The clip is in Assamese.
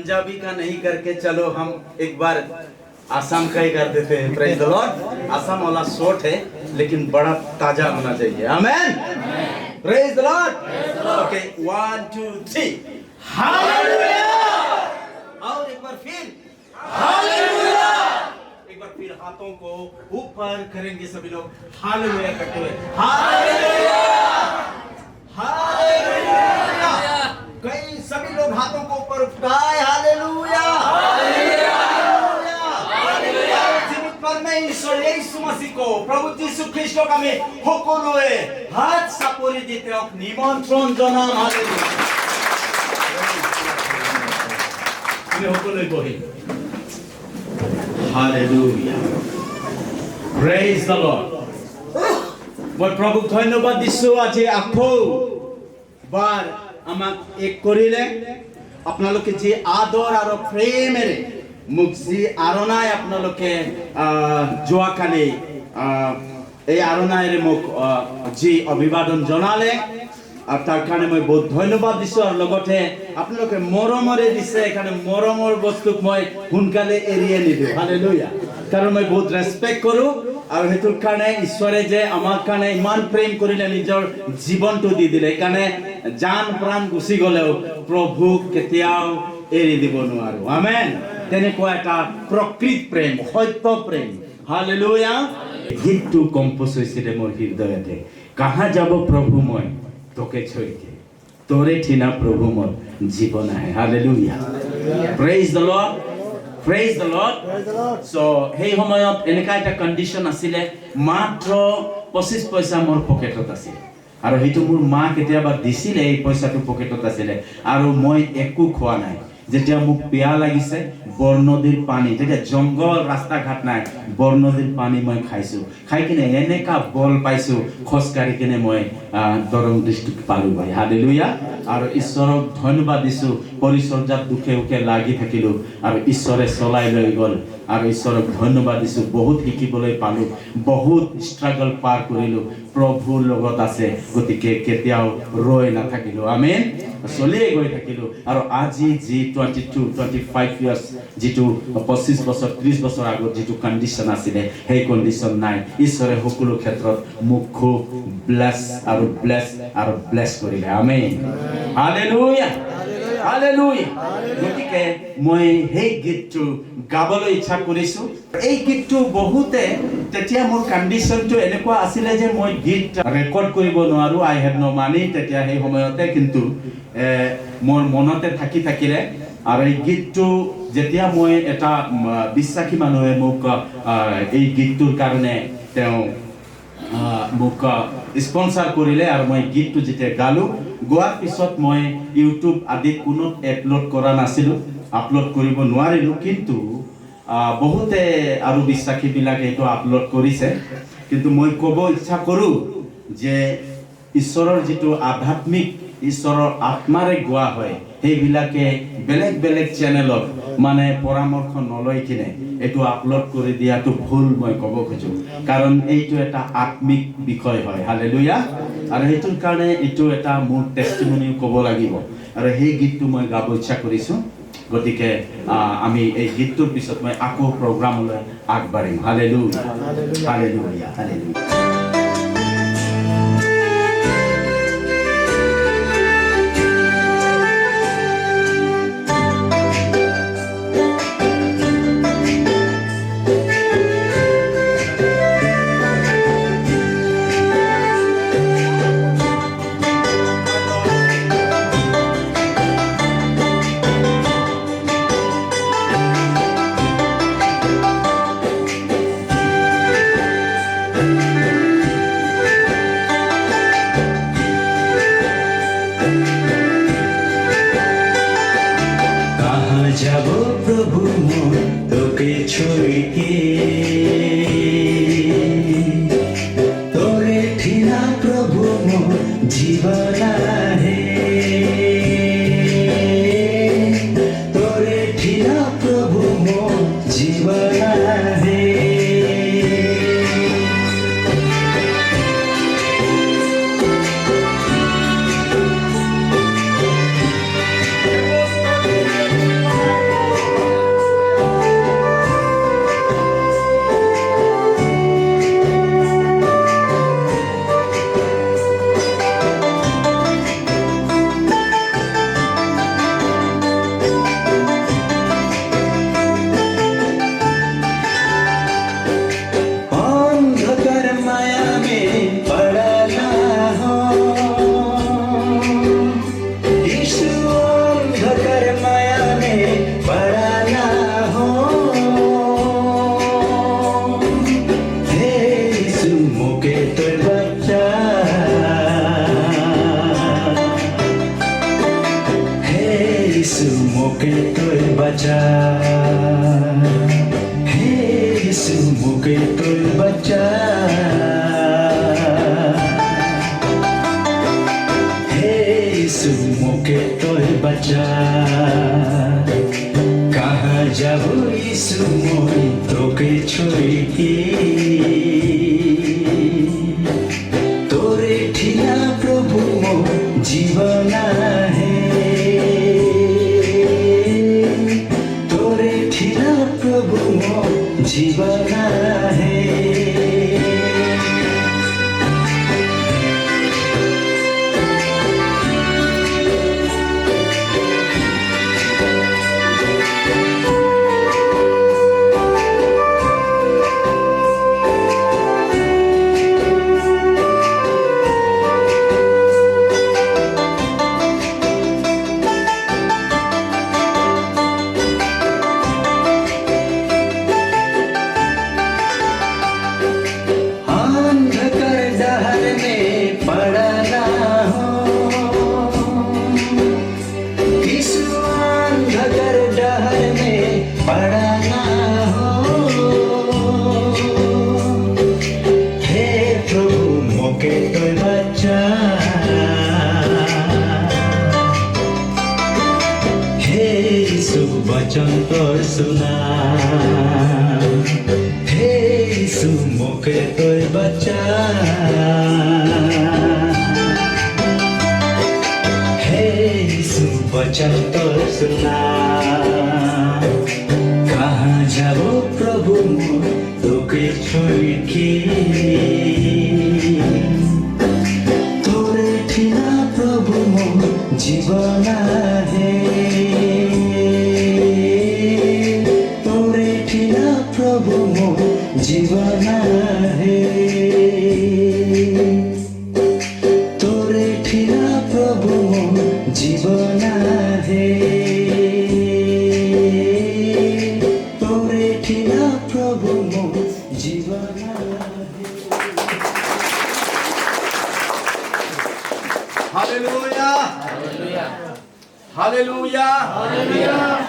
पंजाबी का नहीं करके चलो हम एक बार आसाम का ही कर देते हैं। Praise the Lord. आसाम वाला शॉर्ट है लेकिन बड़ा ताजा होना चाहिए। Amen. Praise the lord. Okay 1 2 3 hallelujah. और एक बार फिर हालेलुया। एक बार फिर हाथों को ऊपर करेंगे सभी लोग हालेलुया करते हुए हालेलुया हालेलुया। कई सभी लोग हाथों को ऊपर उठाए हालेलुया हालेलुया हालेलुया। जीवित परमेश्वर यीशु मसीह को प्रभु যীশু খ্ৰীষ্টক আমি সকলোৱে হাত চাপৰি দি তেওঁক নিমন্ত্ৰণ জনাম হালেলুয়া। আমি সকলোৱে বহি হালেলুয়া। Praise the lord. মই প্ৰভুক ধন্যবাদ দিছো আজি আকৌ বাৰ আমাক এক কৰিলে আপোনালোকে যি আদৰ আৰু প্ৰেমেৰে মোক যি আৰণাই আপোনালোকে যোৱাকালি এই আৰণাইৰে মোক যি অভিবাদন জনালে আৰু তাৰ কাৰণে মই বহুত ধন্যবাদ দিছো। আৰু লগতে আপোনালোকে মৰমৰে দিছে এখানে মৰমৰ বস্তুক মই সোনকালে এৰিয়ে নিদিওঁ হালেলুয়া। কাৰণ মই বহুত ৰেসপেক্ট কৰোঁ আৰু হেতুৰ কাৰণে ঈশ্বৰে যে আমাৰ কাৰণে ইমান প্ৰেম কৰিলে নিজৰ জীৱনটো দি দিলে সেইকাৰণে জান প্ৰাণ গুচি গলেও প্ৰভুক কেতিয়াও এৰি দিব নোৱাৰো। আমেন। তেনেকুৱা এটা প্ৰকৃত প্ৰেম সত্য প্ৰেম হালেলুয়া। গীতটো কম্পোজ হৈছিলে মোৰ হৃদয়তে। কাহা যাব প্ৰভু মই তোকে ছয়কে তোৰে ঠিনা প্ৰভু মোৰ জীৱন আহে hallelujah. Praise the lord. Praise the Lord. So hey সময়ত এনেকা এটা কন্ডিশন আছিলে মাত্ৰ 25 পইচা মোৰ পকেটত আছিল আৰু হেতু মোৰ মা কেতিয়াবা দিছিলে এই পইচাটো পকেটত আছিল আৰু মই একো খোৱা নাই। যেতিয়া মোক পিয়া লাগিছে বৰনদীৰ পানী যেতিয়া জংগল ৰাস্তা ঘাট নাই বৰনদীৰ পানী মই খাইছো। খাই কিনে এনেকা বল পাইছো খোজকাঢ়ি কিনে মই দৰং ডিস্ট্ৰিক্ট পালো ভাই হালেলুয়া। আৰু ঈশ্বৰক ধন্যবাদ দিছো পৰিচৰ্যাত দুখে উখে লাগি থাকিলো আৰু ঈশ্বৰে চলাই লৈ গ'ল আৰু ঈশ্বৰক ধন্যবাদ দিছো। বহুত শিকিবলৈ পালো বহুত ষ্ট্ৰাগল পাৰ কৰিলো প্ৰভুৰ লগত আছে গতিকে কেতিয়াও ৰৈ নাথাকিলো। আমেন। চলিয়ে গৈ থাকিলো আৰু আজি যি 22-25 ইয়াৰ্ছ যিটো 25 বছৰ 30 বছৰ আগত যিটো কণ্ডিশ্যন আছিলে সেই কণ্ডিশ্যন নাই। ঈশ্বৰে সকলো ক্ষেত্ৰত মোক খুব ব্লেছ আৰু ব্লেছ কৰিলে। আমেন হালেলুয়া হালেলুয়া। গতিকে মই সেই গীতটো গাবলৈ ইচ্ছা কৰিছো। এই গীতটো বহুতে তেতিয়া মোৰ কণ্ডিশ্যনটো এনেকুৱা আছিলে যে মই গীত ৰেকৰ্ড কৰিব নোৱাৰো। আই হেভ নো মানি তেতিয়া সেই সময়তে কিন্তু মোৰ মনতে থাকিলে আৰু এই গীতটো যেতিয়া মই এটা বিশ্বাসী মানুহে মোক এই গীতটোৰ কাৰণে তেওঁ মোক স্পন্সৰ কৰিলে আৰু মই গীতটো যেতিয়া গালো গোৱাৰ পিছত মই ইউটিউব আদিত কোনো আপলোড কৰা নাছিলো আপলোড কৰিব নোৱাৰিলো। কিন্তু বহুতে আৰু বিশ্বাসীবিলাকে এইটো আপলোড কৰিছে। কিন্তু মই ক'ব ইচ্ছা কৰোঁ যে ঈশ্বৰৰ যিটো আধ্যাত্মিক ঈশ্বৰৰ আত্মাৰে গোৱা হয় সেইবিলাকে বেলেগ বেলেগ চেনেলত মানে পৰামৰ্শ নলৈ কিনে এইটো আপলোড কৰি দিয়াটো ভুল মই ক'ব খোজো। কাৰণ এইটো এটা আত্মিক বিষয় হয় হালেলুয়া। আৰু সেইটোৰ কাৰণে এইটো এটা মোৰ টেষ্টিমনিও ক'ব লাগিব আৰু সেই গীতটো মই গাব ইচ্ছা কৰিছোঁ। গতিকে আমি এই গীতটোৰ পিছত মই আকৌ প্ৰগ্ৰামলৈ আগবাঢ়িম হালেলুয়া হালেলুয়া হালেলুয়া। যাব প্রভু মোর তোকে ছড়িয়ে তোরে ঠিনা প্রভু মোর জীবন হে তোরে ঠিনা প্রভু মোর জীবন হে यीशु मोके तोय बचा हे यीशु मोके तोय बचा हे यीशु मोके तोय बचा कहाँ जाबो यीशु मोई तोके छोड़ी तोरे ठिला प्रभु मो जीवना है तोरे ठिला प्रभु मो जीवना है वचन तोर सुना हे यीशु मोके तोय बचा हे यीशु वचन तोर सुना कहाँ जाबो प्रभु मो तोके छोड़ी तोरे ठिला प्रभु मो जीवना है प्रभु मो जीवना है तोरे ठिला प्रभु मो जीवना है तोरे ठिला प्रभु मो जीवना है हालेलुया हालेलुया हालेलुया